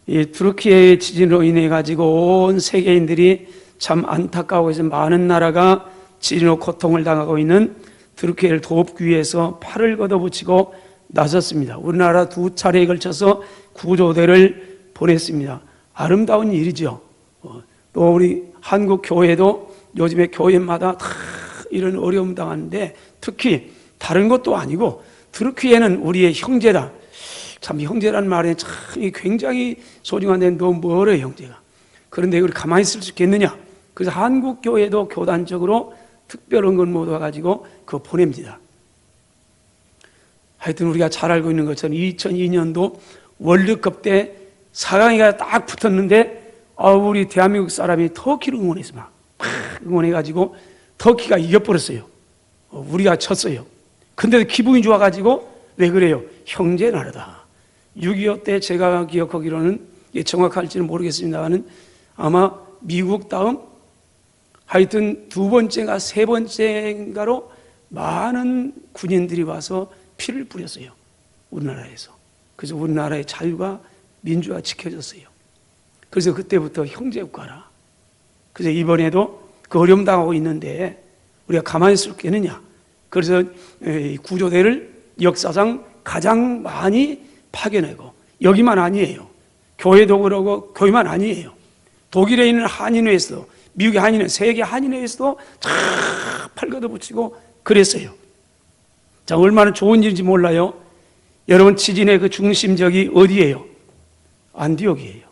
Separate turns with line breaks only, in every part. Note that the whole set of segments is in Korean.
이 투르키의 지진으로 인해 가지고 온 세계인들이 참 안타까워 해서 많은 나라가 지진으로 고통을 당하고 있는 투르키를 돕기 위해서 팔을 걷어붙이고 나섰습니다. 우리나라 2차례에 걸쳐서 구조대를 보냈습니다. 아름다운 일이죠. 또 우리 한국 교회도 요즘에 교회마다 다 이런 어려움 당하는데, 특히 다른 것도 아니고 투르키에는 우리의 형제다. 참 형제라는 말에 참 굉장히 소중한데 너무 멀어요, 형제가. 그런데 이걸 가만히 있을 수 있겠느냐? 그래서 한국 교회도 교단적으로 특별한 걸 모아가지고 그거 보냅니다. 하여튼 우리가 잘 알고 있는 것처럼 2002년도 월드컵 때 4강이가 딱 붙었는데 우리 대한민국 사람이 터키를 응원해서 막 응원해가지고 터키가 이겨버렸어요. 우리가 쳤어요. 근데도 기분이 좋아가지고 왜 그래요? 형제 나라다. 6.25 때 제가 기억하기로는 정확할지는 모르겠습니다만 아마 미국 다음 하여튼 2번째인가 3번째인가로 많은 군인들이 와서 피를 뿌렸어요. 우리나라에서. 그래서 우리나라의 자유가 민주화 지켜졌어요. 그래서 그때부터 형제국가라. 그래서 이번에도 그 어려움 당하고 있는데 우리가 가만히 있을 수 있겠느냐. 그래서 구조대를 역사상 가장 많이 파견하고, 여기만 아니에요. 교회도 그러고 교회만 아니에요. 독일에 있는 한인회에서도, 미국의 한인회, 세계 한인회에서도 쫙 팔 걷어붙이고 그랬어요. 자, 얼마나 좋은 일인지 몰라요. 여러분, 지진의 그 중심적이 어디예요? 안디옥이에요.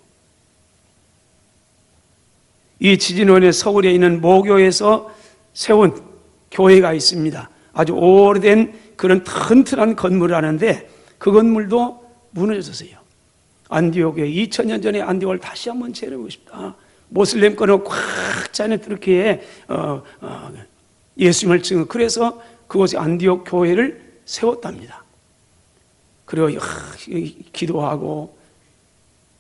이 지진원에 서울에 있는 모교에서 세운 교회가 있습니다. 아주 오래된 그런 튼튼한 건물을 하는데 그 건물도 무너졌어요. 안디옥에 2000년 전에 안디옥을 다시 한번 재려보고 싶다. 모슬렘 거는 꽉 차는 그렇게 예수님을 증거. 그래서 그곳에 안디옥 교회를 세웠답니다. 그리고 기도하고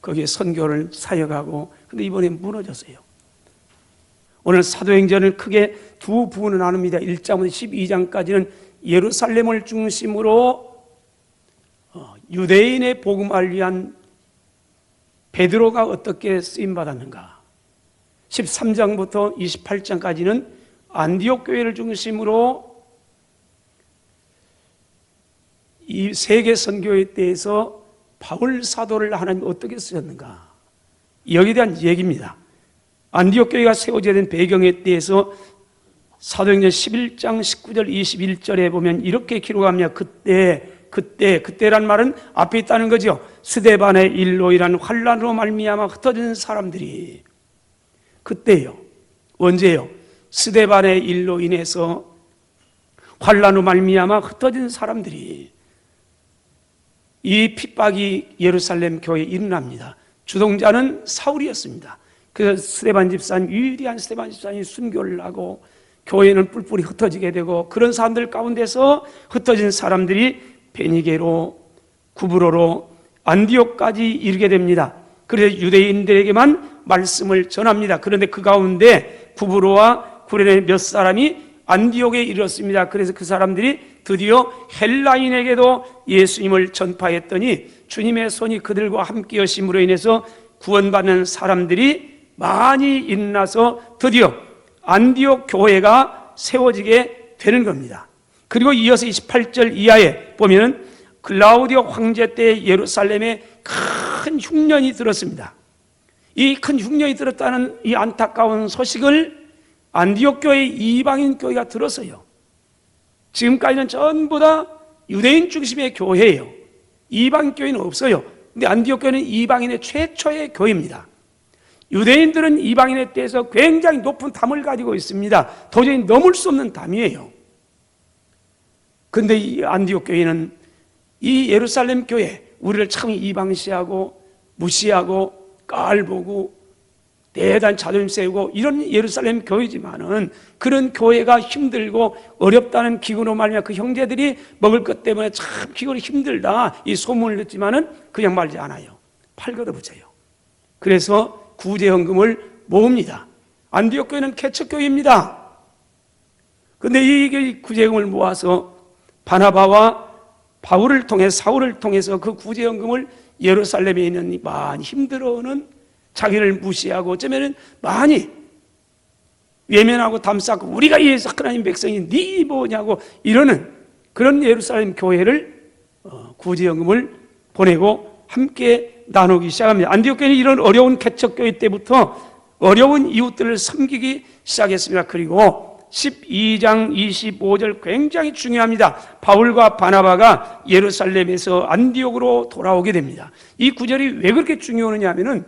거기에 선교를 사역하고, 근데 이번에 무너졌어요. 오늘 사도행전을 크게 두 부분을 나눕니다. 1장부터 12장까지는 예루살렘을 중심으로 유대인의 복음을 위한 베드로가 어떻게 쓰임받았는가, 13장부터 28장까지는 안디옥 교회를 중심으로 이 세계 선교에 대해서 바울 사도를 하나님 어떻게 쓰셨는가, 여기에 대한 얘기입니다. 안디옥 교회가 세워져야 된 배경에 대해서 사도행전 11장 19절 21절에 보면 이렇게 기록합니다. 그때란 말은 앞에 있다는 거죠. 스데반의 일로 일한 환난으로 말미암아 흩어진 사람들이, 그때요. 언제요? 스데반의 일로 인해서 환난으로 말미암아 흩어진 사람들이, 이 핍박이 예루살렘 교회에 일어납니다. 주동자는 사울이었습니다. 그래서 스데반 집사님, 위대한 스데반 집사님이 순교를 하고 교회는 뿔뿔이 흩어지게 되고, 그런 사람들 가운데서 흩어진 사람들이 베니게로, 구브로로, 안디옥까지 이르게 됩니다. 그래서 유대인들에게만 말씀을 전합니다. 그런데 그 가운데 구브로와 구레네 몇 사람이 안디옥에 이르렀습니다. 그래서 그 사람들이 드디어 헬라인에게도 예수님을 전파했더니 주님의 손이 그들과 함께 하심으로 인해서 구원받는 사람들이 많이 일어나서 드디어 안디옥 교회가 세워지게 되는 겁니다. 그리고 이어서 28절 이하에 보면은 클라우디오 황제 때 예루살렘에 큰 흉년이 들었습니다. 이 큰 흉년이 들었다는 이 안타까운 소식을 안디옥 교회 이방인 교회가 들었어요. 지금까지는 전부 다 유대인 중심의 교회예요. 이방 교회는 없어요. 근데 안디옥 교회는 이방인의 최초의 교회입니다. 유대인들은 이방인에 대해서 굉장히 높은 담을 가지고 있습니다. 도저히 넘을 수 없는 담이에요. 그런데 이 안디옥 교회는 이 예루살렘 교회, 우리를 참 이방시하고 무시하고 깔보고 대단히 자존심 세우고 이런 예루살렘 교회지만은, 그런 교회가 힘들고 어렵다는 기근으로 말미암아 그 형제들이 먹을 것 때문에 참 기근이 힘들다 이 소문을 듣지만은 그냥 말지 않아요. 팔 걷어붙여요. 그래서 구제헌금을 모읍니다. 안디옥 교회는 개척교회입니다. 그런데 이 구제헌금을 모아서 바나바와 바울을 통해 사울을 통해서 그 구제헌금을 예루살렘에 있는 많이 힘들어하는, 자기를 무시하고 어쩌면 많이 외면하고 담쌓고 우리가 예수 하나님 백성이 네 뭐냐고 이러는 그런 예루살렘 교회를 구제연금을 보내고 함께 나누기 시작합니다. 안디옥 교회는 이런 어려운 개척교회 때부터 어려운 이웃들을 섬기기 시작했습니다. 그리고 12장 25절 굉장히 중요합니다. 바울과 바나바가 예루살렘에서 안디옥으로 돌아오게 됩니다. 이 구절이 왜 그렇게 중요하느냐 하면은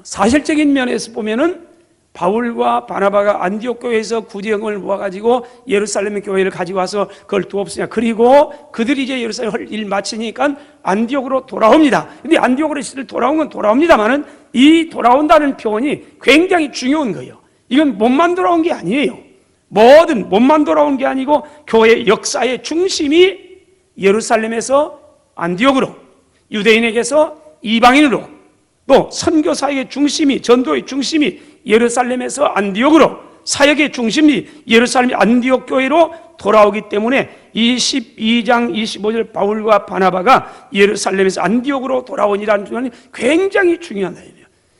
사실적인 면에서 보면은 바울과 바나바가 안디옥 교회에서 구제연금을 모아가지고 예루살렘 교회를 가지고 와서 그걸 두었으냐. 그리고 그들이 이제 예루살렘 일 마치니까 안디옥으로 돌아옵니다. 근데 안디옥으로 돌아온 건 돌아옵니다만은 이 돌아온다는 표현이 굉장히 중요한 거예요. 이건 몸만 돌아온 게 아니에요. 뭐든 몸만 돌아온 게 아니고 교회 역사의 중심이 예루살렘에서 안디옥으로, 유대인에게서 이방인으로, 또 선교사의 중심이, 전도의 중심이 예루살렘에서 안디옥으로, 사역의 중심이 예루살렘 안디옥 교회로 돌아오기 때문에 이 12장 25절 바울과 바나바가 예루살렘에서 안디옥으로 돌아오니라는 표현이 굉장히 중요한 거예요.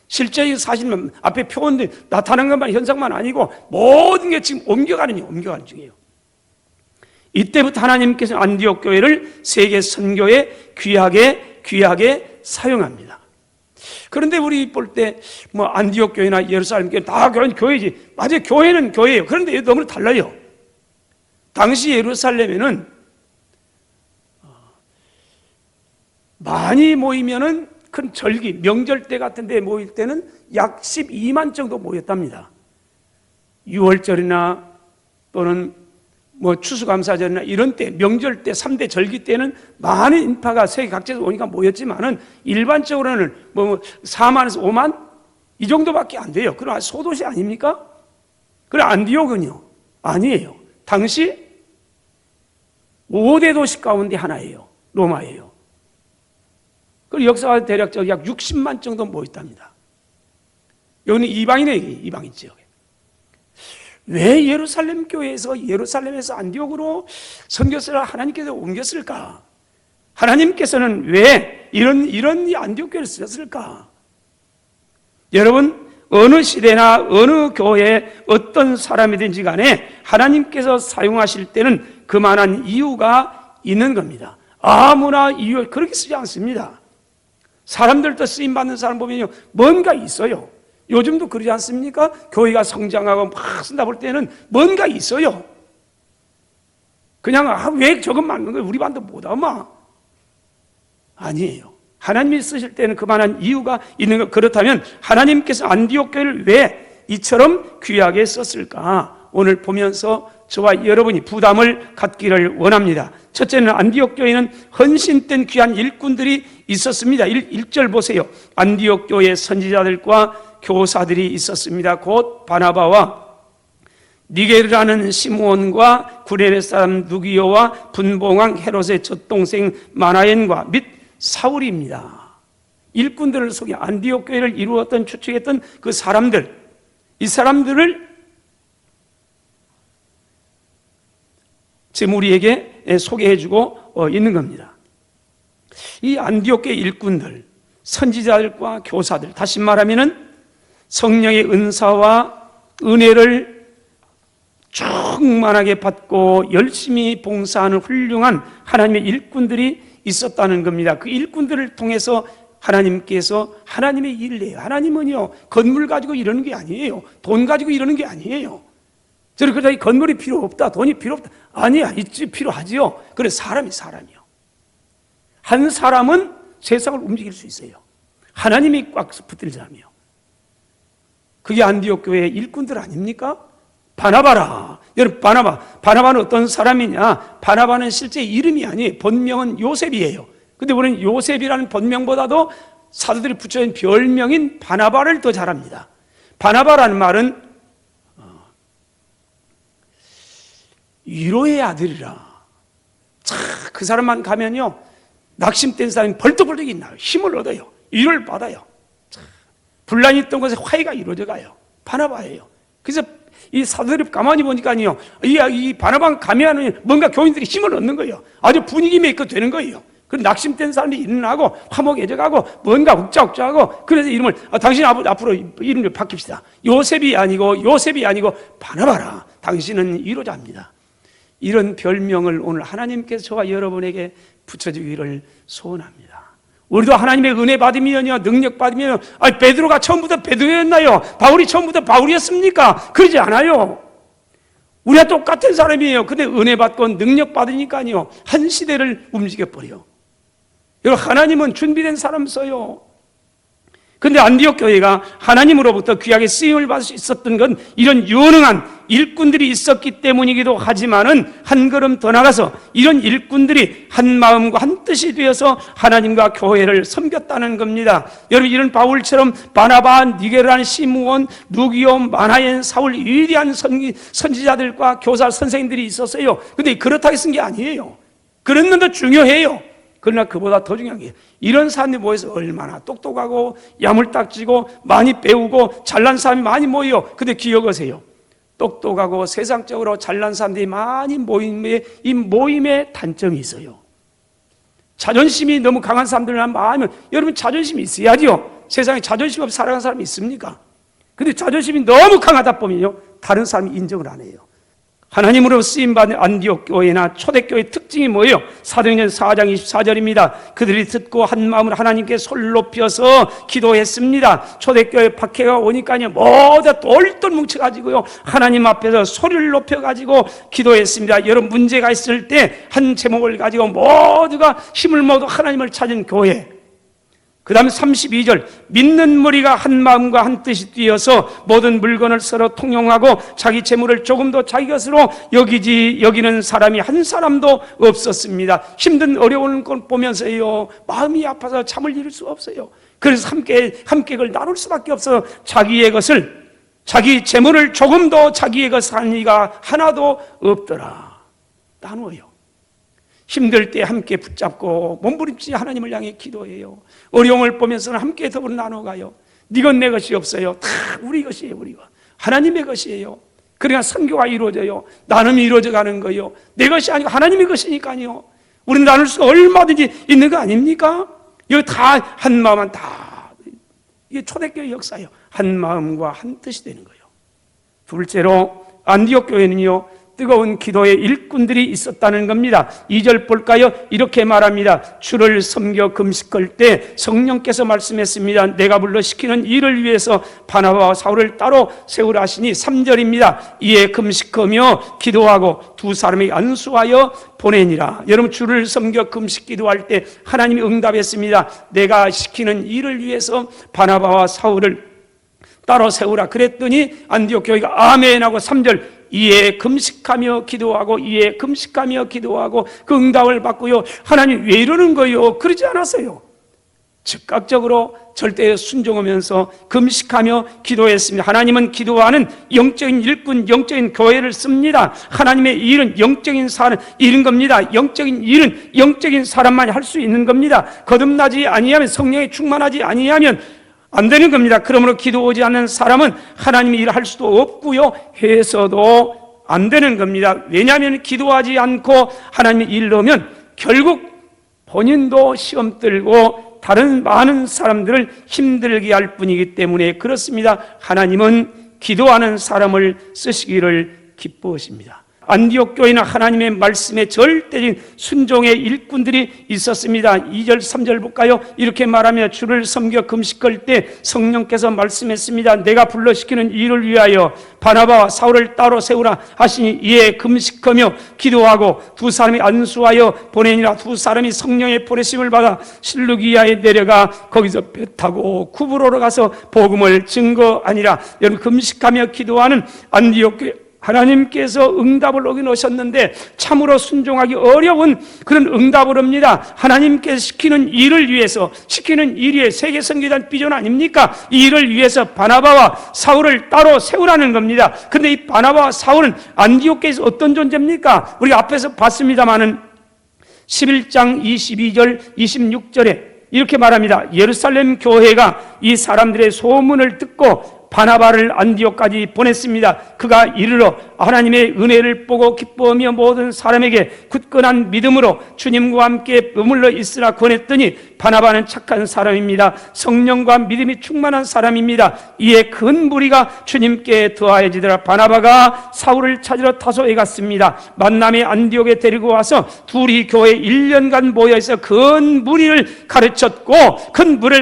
실제 사실은 앞에 표현들 나타난 것만 현상만 아니고 모든 게 지금 옮겨가는 중이에요. 이때부터 하나님께서 안디옥 교회를 세계 선교에 귀하게 사용합니다. 그런데 우리 볼 때 뭐 안디옥 교회나 예루살렘 교회 다 교회는 교회지. 맞아요. 교회는 교회예요. 그런데 너무 달라요. 당시 예루살렘에는 많이 모이면은 큰 절기, 명절 때 같은 데 모일 때는 약 12만 정도 모였답니다. 6월절이나 또는 뭐 추수감사절이나 이런 때, 명절 때, 3대 절기 때는 많은 인파가 세계 각지에서 오니까 모였지만은 일반적으로는 뭐 4만에서 5만? 이 정도밖에 안 돼요. 그럼 소도시 아닙니까? 그래, 안디옥은요? 아니에요. 당시 5대 도시 가운데 하나예요. 로마예요. 그리고 역사가 대략적으로 약 60만 정도 모였답니다. 여기는 이방인이에요. 이방인 지역에. 왜 예루살렘 교회에서 예루살렘에서 안디옥으로 선교사를 하나님께서 옮겼을까? 하나님께서는 왜 이런 안디옥 교회를 쓰셨을까? 여러분, 어느 시대나 어느 교회에 어떤 사람이든지 간에 하나님께서 사용하실 때는 그만한 이유가 있는 겁니다. 아무나 이유 그렇게 쓰지 않습니다. 사람들도 쓰임받는 사람 보면요, 뭔가 있어요. 요즘도 그러지 않습니까? 교회가 성장하고 막 쓴다 볼 때는 뭔가 있어요. 그냥 왜 저것 맞는 거예요? 우리 반도 못하마. 아니에요. 하나님이 쓰실 때는 그만한 이유가 있는 것. 그렇다면 하나님께서 안디옥 교회를 왜 이처럼 귀하게 썼을까? 오늘 보면서 저와 여러분이 부담을 갖기를 원합니다. 첫째는 안디옥 교회는 헌신된 귀한 일꾼들이 있었습니다. 1절 보세요. 안디옥 교회 선지자들과 교사들이 있었습니다. 곧 바나바와 니게르라는 시므온과 구레네 사람 누기요와 분봉왕 헤롯의 젖동생 마나엔과 및 사울입니다. 일꾼들을 속여 안디옥 교회를 이루었던, 추측했던 그 사람들, 이 사람들을 지금 우리에게 소개해주고 있는 겁니다. 이 안디옥 교회 일꾼들, 선지자들과 교사들, 다시 말하면은 성령의 은사와 은혜를 충만하게 받고 열심히 봉사하는 훌륭한 하나님의 일꾼들이 있었다는 겁니다. 그 일꾼들을 통해서 하나님께서 하나님의 일을 해요. 하나님은요, 건물 가지고 이러는 게 아니에요. 돈 가지고 이러는 게 아니에요. 저를 그러다 건물이 필요 없다, 돈이 필요 없다. 아니야, 있지, 필요하지요. 그래, 사람이요. 한 사람은 세상을 움직일 수 있어요. 하나님이 꽉 붙들 사람이요. 그게 안디옥 교회의 일꾼들 아닙니까? 바나바라. 여러분, 바나바는 어떤 사람이냐? 바나바는 실제 이름이 아니에요. 본명은 요셉이에요. 근데 우리는 요셉이라는 본명보다도 사도들이 붙여진 별명인 바나바를 더 잘합니다. 바나바라는 말은 위로의 아들이라. 그 사람만 가면요, 낙심된 사람이 벌떡벌떡 나요. 힘을 얻어요. 위로를 받아요. 분란이 있던 곳에 화해가 이루어져 가요. 바나바예요. 그래서 이 사도들이 가만히 보니까요, 이 바나바 가면은 뭔가 교인들이 힘을 얻는 거예요. 아주 분위기 메이커 되는 거예요. 그 낙심된 사람이 일어나고 화목해져가고 뭔가 욱자욱자하고 그래서 이름을 당신 앞으로 이름을 바뀝시다. 요셉이 아니고 바나바라. 당신은 위로자입니다. 이런 별명을 오늘 하나님께서 저와 여러분에게 붙여주기를 소원합니다. 우리도 하나님의 은혜 받으면요, 능력 받으면, 베드로가 처음부터 베드로였나요? 바울이 처음부터 바울이었습니까? 그러지 않아요. 우리가 똑같은 사람이에요. 근데 은혜 받고 능력 받으니까요, 한 시대를 움직여버려. 여러분, 하나님은 준비된 사람 써요. 근데 안디옥 교회가 하나님으로부터 귀하게 쓰임을 받을 수 있었던 건 이런 유능한 일꾼들이 있었기 때문이기도 하지만은 한 걸음 더 나가서 이런 일꾼들이 한 마음과 한 뜻이 되어서 하나님과 교회를 섬겼다는 겁니다. 여러분, 이런 바울처럼 바나바, 니게르한, 시므온, 루기오, 마나엔, 사울 위대한 선지자들과 교사 선생님들이 있었어요. 근데 그렇다고 쓴 게 아니에요. 그랬는데 중요해요. 그러나 그보다 더 중요한 게 이런 사람들이 모여서 얼마나 똑똑하고 야물딱지고 많이 배우고 잘난 사람이 많이 모여요. 근데 기억하세요. 똑똑하고 세상적으로 잘난 사람들이 많이 이 모임에 단점이 있어요. 자존심이 너무 강한 사람들만 많으면 여러분 자존심이 있어야죠. 세상에 자존심 없이 살아가는 사람이 있습니까? 근데 자존심이 너무 강하다 보면요, 다른 사람이 인정을 안 해요. 하나님으로 쓰임받은 안디옥 교회나 초대교회의 특징이 뭐예요? 사도행전 4장 24절입니다. 그들이 듣고 한 마음으로 하나님께 손을 높여서 기도했습니다. 초대교회 박해가 오니까요, 모두 똘똘 뭉쳐가지고요, 하나님 앞에서 소리를 높여가지고 기도했습니다. 여러분, 문제가 있을 때 한 제목을 가지고 모두가 힘을 모두 하나님을 찾은 교회. 그 다음에 32절, 믿는 무리가 한 마음과 한 뜻이 뛰어서 모든 물건을 서로 통용하고 자기 재물을 조금 더 자기 것으로 여기는 사람이 한 사람도 없었습니다. 힘든 어려운 걸 보면서요, 마음이 아파서 잠을 이룰 수 없어요. 그래서 함께 그걸 나눌 수밖에 없어요. 자기의 것을, 자기 재물을 조금 더 자기의 것 하는 이가 하나도 없더라. 나누어요. 힘들 때 함께 붙잡고 몸부림치 하나님을 향해 기도해요. 어려움을 보면서는 함께 더불어 나눠가요. 네건 내 것이 없어요. 다 우리 것이에요. 우리가 하나님의 것이에요. 그러니까 선교가 이루어져요. 나눔이 이루어져 가는 거예요. 내 것이 아니고 하나님의 것이니까요. 우리는 나눌 수가 얼마든지 있는 거 아닙니까? 이거 다 한 마음만 다, 이게 초대교회 역사예요. 한 마음과 한 뜻이 되는 거예요. 둘째로 안디옥 교회는요, 뜨거운 기도의 일꾼들이 있었다는 겁니다. 2절 볼까요? 이렇게 말합니다. 주를 섬겨 금식할 때 성령께서 말씀했습니다. 내가 불러 시키는 일을 위해서 바나바와 사울을 따로 세우라 하시니 3절입니다. 이에 금식하며 기도하고 두 사람이 안수하여 보내니라. 여러분, 주를 섬겨 금식 기도할 때 하나님이 응답했습니다. 내가 시키는 일을 위해서 바나바와 사울을 따로 세우라 그랬더니 안디옥 교회가 아멘하고 3절, 이에 금식하며 기도하고 이에 금식하며 기도하고 그 응답을 받고요. 하나님 왜 이러는 거예요? 그러지 않았어요. 즉각적으로 절대 순종하면서 금식하며 기도했습니다. 하나님은 기도하는 영적인 일꾼, 영적인 교회를 씁니다. 하나님의 일은 영적인 일인 겁니다. 영적인 일은 영적인 사람만이 할 수 있는 겁니다. 거듭나지 아니하면, 성령에 충만하지 아니하면 안 되는 겁니다. 그러므로 기도 오지 않는 사람은 하나님의 일을 할 수도 없고요, 해서도 안 되는 겁니다. 왜냐하면 기도하지 않고 하나님의 일을 하면 결국 본인도 시험 들고 다른 많은 사람들을 힘들게 할 뿐이기 때문에 그렇습니다. 하나님은 기도하는 사람을 쓰시기를 기뻐하십니다. 안디옥 교회는 하나님의 말씀에 절대적인 순종의 일꾼들이 있었습니다. 2절 3절 볼까요? 이렇게 말하며 주를 섬겨 금식할 때 성령께서 말씀했습니다. 내가 불러 시키는 일을 위하여 바나바와 사울을 따로 세우라 하시니 이에 금식하며 기도하고 두 사람이 안수하여 보내니라. 두 사람이 성령의 보내심을 받아 실루기아에 내려가 거기서 배 타고 쿠브로로 가서 복음을 증거하니라. 여러분, 금식하며 기도하는 안디옥 교회, 하나님께서 응답을 오긴 오셨는데 참으로 순종하기 어려운 그런 응답을 옵니다. 하나님께서 시키는 일을 위해서, 시키는 일이 세계 선교단 비전 아닙니까? 이 일을 위해서 바나바와 사울을 따로 세우라는 겁니다. 그런데 이 바나바와 사울은 안디옥 교회에서 어떤 존재입니까? 우리가 앞에서 봤습니다마는 11장 22절 26절에 이렇게 말합니다. 예루살렘 교회가 이 사람들의 소문을 듣고 바나바를 안디옥까지 보냈습니다. 그가 이르러 하나님의 은혜를 보고 기뻐하며 모든 사람에게 굳건한 믿음으로 주님과 함께 머물러 있으라 권했더니 바나바는 착한 사람입니다. 성령과 믿음이 충만한 사람입니다. 이에 큰 무리가 주님께 더하여지더라. 바나바가 사울을 찾으러 타소에 갔습니다. 만남의 안디옥에 데리고 와서 둘이 교회 1년간 모여서 큰 무리를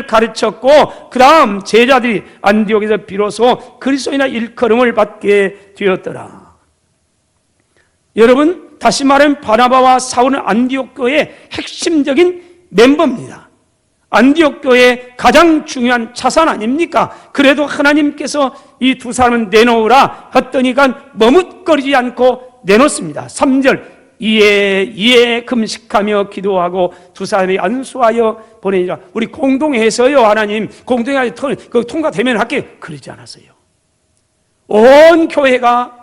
가르쳤고 그 다음 제자들이 안디옥에서 비로소 그리스도인의 일컬음을 받게 되었더라. 여러분, 다시 말하면 바나바와 사울은 안디옥 교회의 핵심적인 멤버입니다. 안디옥 교회의 가장 중요한 자산 아닙니까? 그래도 하나님께서 이 두 사람을 내놓으라 했더니까 머뭇거리지 않고 내놓습니다. 3절 이에 금식하며 기도하고 두 사람이 안수하여 보내니라. 우리 공동해서요, 하나님 공동해 그 통과되면 할게요. 그러지 않았어요. 온 교회가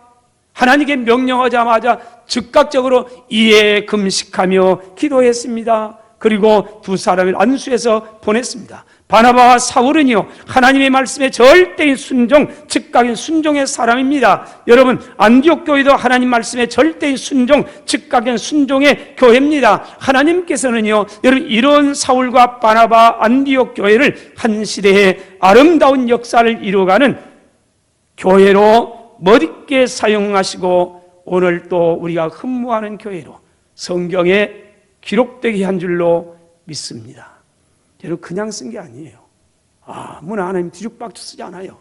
하나님께 명령하자마자 즉각적으로 이에 금식하며 기도했습니다. 그리고 두 사람을 안수해서 보냈습니다. 바나바와 사울은요, 하나님의 말씀에 절대인 순종, 즉각인 순종의 사람입니다. 여러분, 안디옥 교회도 하나님 말씀에 절대인 순종, 즉각인 순종의 교회입니다. 하나님께서는요, 여러분, 이런 사울과 바나바 안디옥 교회를 한 시대에 아름다운 역사를 이루어가는 교회로 멋있게 사용하시고 오늘 또 우리가 흠모하는 교회로 성경에 기록되게 한 줄로 믿습니다. 여러분, 그냥 쓴 게 아니에요. 아무나 하나님 뒤죽박죽 쓰지 않아요.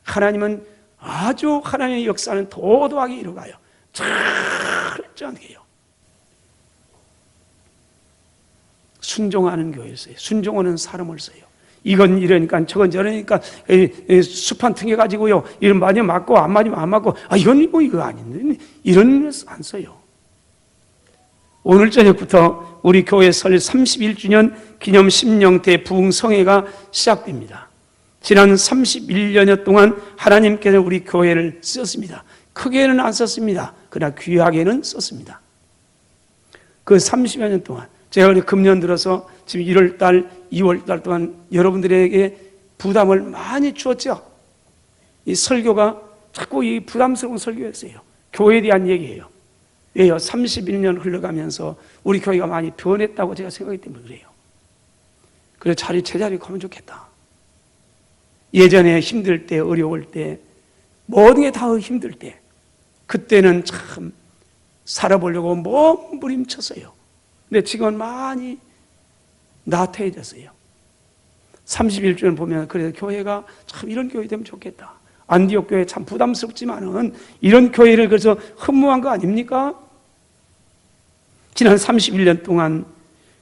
하나님은 아주 하나님의 역사는 도도하게 이루어가요. 철저하게요. 순종하는 교회를 써요. 순종하는 사람을 써요. 이건 이러니까 저건 저러니까 수판 튕겨가지고요, 이런 맞으면 맞고 안 맞으면 안 맞고, 이건 뭐 이거 아닌데 이런 거 안 써요. 오늘 저녁부터 우리 교회 설 31주년 기념 심령대 부흥성회가 시작됩니다. 지난 31년여 동안 하나님께서 우리 교회를 썼습니다. 크게는 안 썼습니다. 그러나 귀하게는 썼습니다. 그 30여 년 동안 제가 금년 들어서 지금 1월달, 2월달 동안 여러분들에게 부담을 많이 주었죠. 이 설교가 자꾸 이 부담스러운 설교였어요. 교회에 대한 얘기예요. 왜요? 31년 흘러가면서 우리 교회가 많이 변했다고 제가 생각하기 때문에 그래요. 그래서 차라리 제자리에 가면 좋겠다. 예전에 힘들 때, 어려울 때, 모든 게 다 힘들 때, 그때는 참 살아보려고 몸부림쳤어요. 근데 지금은 많이 나태해졌어요. 31주년 보면 그래서 교회가 참 이런 교회 되면 좋겠다. 안디옥 교회 참 부담스럽지만은 이런 교회를 그래서 흠모한 거 아닙니까? 지난 31년 동안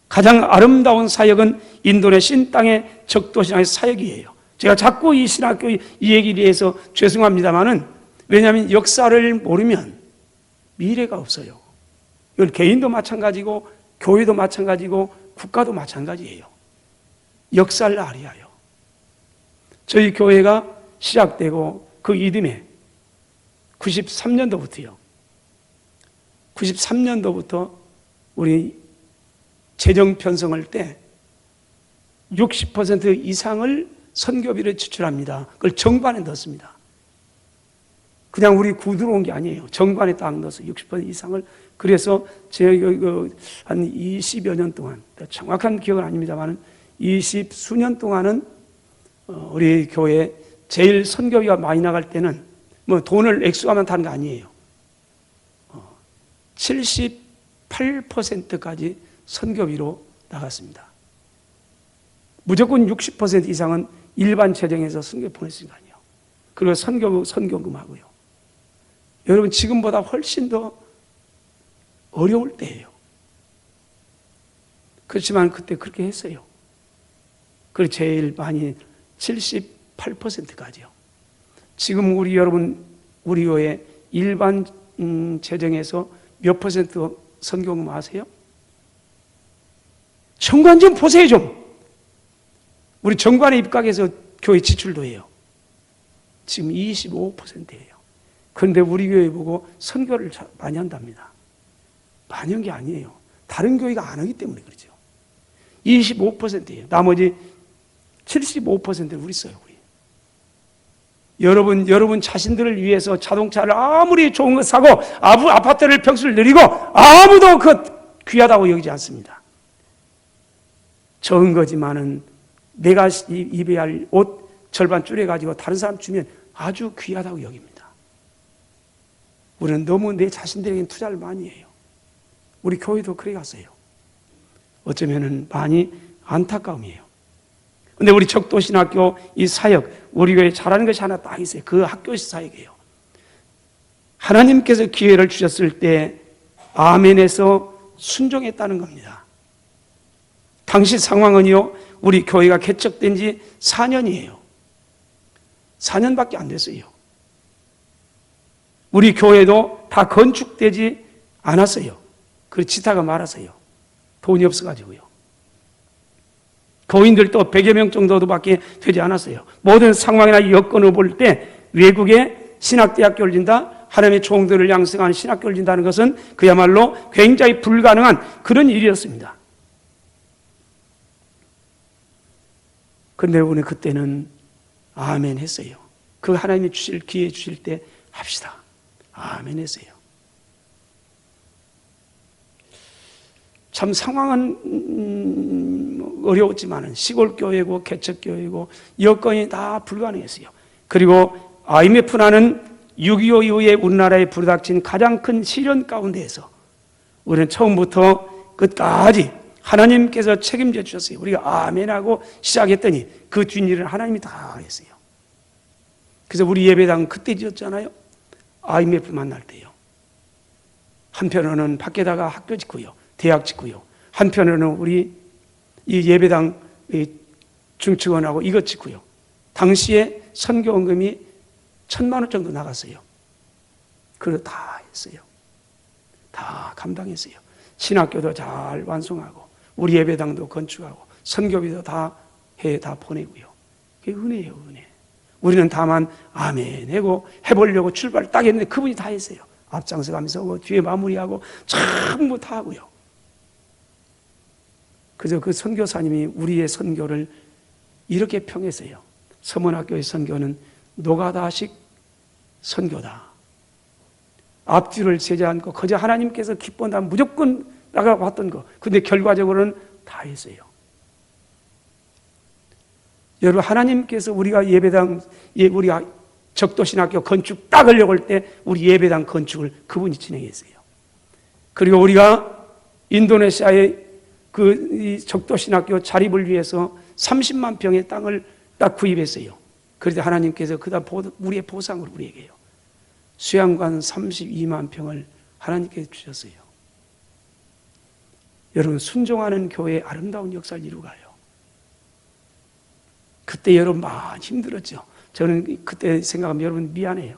가장 아름다운 사역은 인도네시아 땅의 적도신앙의 사역이에요. 제가 자꾸 이 신학교 이 얘기를 해서 죄송합니다만은, 왜냐하면 역사를 모르면 미래가 없어요. 이건 개인도 마찬가지고 교회도 마찬가지고 국가도 마찬가지예요. 역사를 알아야 해요. 저희 교회가 시작되고 그 이듬해 93년도부터 우리 재정 편성할 때 60% 이상을 선교비를 지출합니다. 그걸 정관에 넣습니다. 그냥 우리 구 들어온 게 아니에요. 정관에 딱 넣어서 60% 이상을. 그래서 제가 한 20여 년 동안, 정확한 기억은 아닙니다만 20수년 동안은 우리 교회 제일 선교비가 많이 나갈 때는 뭐 돈을 액수가만 다는 거 아니에요. 78%까지 선교비로 나갔습니다. 무조건 60% 이상은 일반 재정에서 선교 보냈을 거 아니에요. 그리고 선교금하고요. 여러분, 지금보다 훨씬 더 어려울 때예요. 그렇지만 그때 그렇게 했어요. 그리고 제일 많이 78%까지요. 지금 우리 교회 일반 재정에서 몇 퍼센트 선교금 아세요? 정관 좀 보세요, 좀. 우리 정관에 입각해서 교회 지출도 해요. 지금 25%예요. 그런데 우리 교회 보고 선교를 많이 한답니다. 많이 한 게 아니에요. 다른 교회가 안 하기 때문에 그렇죠. 25%예요. 나머지 75%를 우리 써요, 우리. 여러분 자신들을 위해서 자동차를 아무리 좋은 거 사고 아파트를 평수를 늘리고 아무도 그 귀하다고 여기지 않습니다. 적은 거지만은 내가 입어야 할 옷 절반 줄여가지고 다른 사람 주면 아주 귀하다고 여깁니다. 우리는 너무 내 자신들에게 투자를 많이 해요. 우리 교회도 그래 갔어요. 어쩌면은 많이 안타까움이에요. 근데 우리 적도신학교 이 사역, 우리 교회 잘하는 것이 하나 딱 있어요. 그 학교식 사역이에요. 하나님께서 기회를 주셨을 때 아멘에서 순종했다는 겁니다. 당시 상황은요, 우리 교회가 개척된 지 4년이에요. 4년밖에 안 됐어요. 우리 교회도 다 건축되지 않았어요. 그리고 지타가 말았어요. 돈이 없어가지고요. 교인들도 100여 명 정도밖에 되지 않았어요. 모든 상황이나 여건을 볼 때 외국에 신학대학교를 진다, 하나님의 종들을 양성하는 신학교를 진다는 것은 그야말로 굉장히 불가능한 그런 일이었습니다. 그런데 우리는 그때는 아멘 했어요. 그 하나님이 주실 기회 주실 때 합시다. 아멘 했어요. 참 상황은 어려웠지만 시골교회고 개척교회고 여건이 다 불가능했어요. 그리고 IMF라는 6.25 이후에 우리나라에 불닥친 가장 큰 시련 가운데에서 우리는 처음부터 끝까지 하나님께서 책임져 주셨어요. 우리가 아멘하고 시작했더니 그 뒷일은 하나님이 다 했어요. 그래서 우리 예배당 그때 지었잖아요. IMF 만날 때요. 한편으로는 밖에다가 학교 짓고요. 대학 짓고요. 한편으로는 우리 이 예배당 중축원하고 이것 짓고요. 당시에 선교원금이 1,000만 원 정도 나갔어요. 그걸 다 했어요. 다 감당했어요. 신학교도 잘 완성하고 우리 예배당도 건축하고 선교비도 다 보내고요. 그게 은혜예요, 은혜. 우리는 다만 아멘 하고 해보려고 출발을 딱 했는데 그분이 다 했어요. 앞장서 가면서 뒤에 마무리하고 전부 다 하고요. 그래서 그 선교사님이 우리의 선교를 이렇게 평했어요. 서문학교의 선교는 노가다식 선교다. 앞뒤를 세지 않고 그저 하나님께서 기뻐한다면 무조건 나가봤던 거. 근데 결과적으로는 다 했어요. 여러분, 하나님께서 우리가 예배당, 우리가 적도신학교 건축 딱 하려고 할 때 우리 예배당 건축을 그분이 진행했어요. 그리고 우리가 인도네시아의 그 적도신학교 자립을 위해서 30만 평의 땅을 딱 구입했어요. 그런데 하나님께서 그다음 우리의 보상을 우리에게 해요. 수양관 32만 평을 하나님께서 주셨어요. 여러분, 순종하는 교회의 아름다운 역사를 이루가요. 그때 여러분 많이 힘들었죠. 저는 그때 생각하면 여러분 미안해요.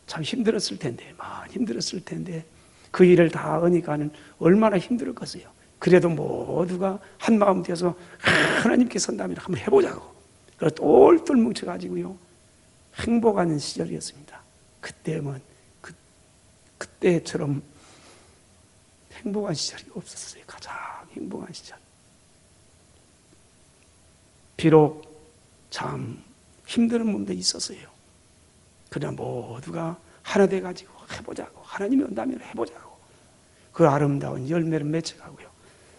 참 힘들었을 텐데, 많이 힘들었을 텐데 그 일을 다 하니까는 얼마나 힘들었겠어요. 그래도 모두가 한 마음 되어서 하나님께 선다면 한번 해보자고. 그래서 똘똘 뭉쳐가지고요. 행복한 시절이었습니다. 그때처럼 행복한 시절이 없었어요. 가장 행복한 시절. 비록 참 힘든 분도 있었어요. 그러나 모두가 하나 돼가지고 해보자고. 하나님이 온다면 해보자고. 그 아름다운 열매를 맺어가고요.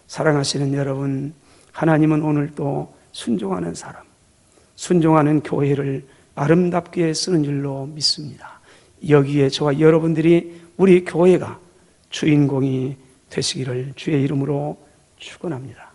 사랑하시는 여러분, 하나님은 오늘도 순종하는 사람, 순종하는 교회를 아름답게 쓰는 줄로 믿습니다. 여기에 저와 여러분들이 우리 교회가 주인공이 되시기를 주의 이름으로 축원합니다.